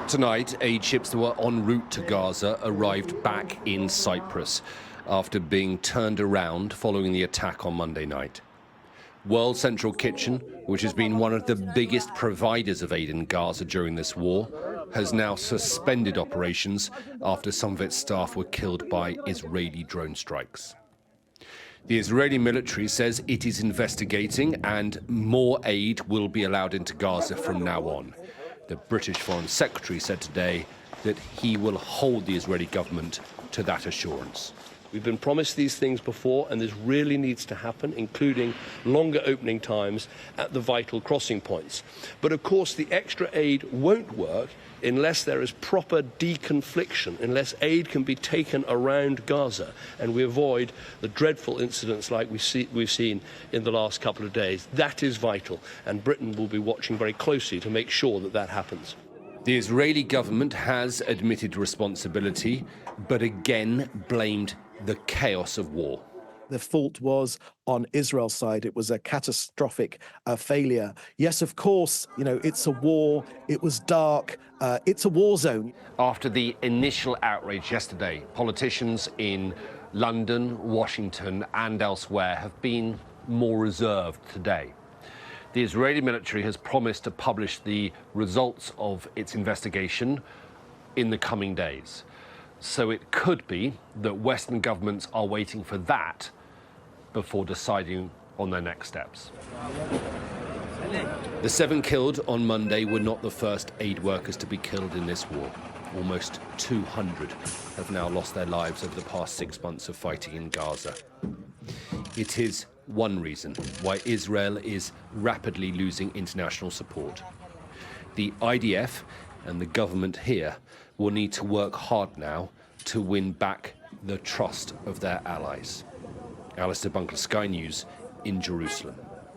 Tonight, aid ships that were en route to Gaza arrived back in Cyprus after being turned around following the attack on Monday night. World Central Kitchen, which has been one of the biggest providers of aid in Gaza during this war, has now suspended operations after some of its staff were killed by Israeli drone strikes. The Israeli military says it is investigating and more aid will be allowed into Gaza from now on. The British Foreign Secretary said today that he will hold the Israeli government to that assurance. We've been promised these things before, and this really needs to happen, including longer opening times at the vital crossing points. But of course, the extra aid won't work unless there is proper deconfliction, unless aid can be taken around Gaza, and we avoid the dreadful incidents like we've seen in the last couple of days. That is vital, and Britain will be watching very closely to make sure that that happens. The Israeli government has admitted responsibility, but again blamed the chaos of war. The fault was on Israel's side. It was a catastrophic failure. Yes, of course, it's a war. It was dark. It's a war zone. After the initial outrage yesterday, politicians in London, Washington and elsewhere have been more reserved today. The Israeli military has promised to publish the results of its investigation in the coming days. So it could be that Western governments are waiting for that before deciding on their next steps. The 7 killed on Monday were not the first aid workers to be killed in this war. Almost 200 have now lost their lives over the past 6 months of fighting in Gaza. It is one reason why Israel is rapidly losing international support. The IDF and the government here will need to work hard now to win back the trust of their allies. Alistair, Bunkhall, Sky News in Jerusalem.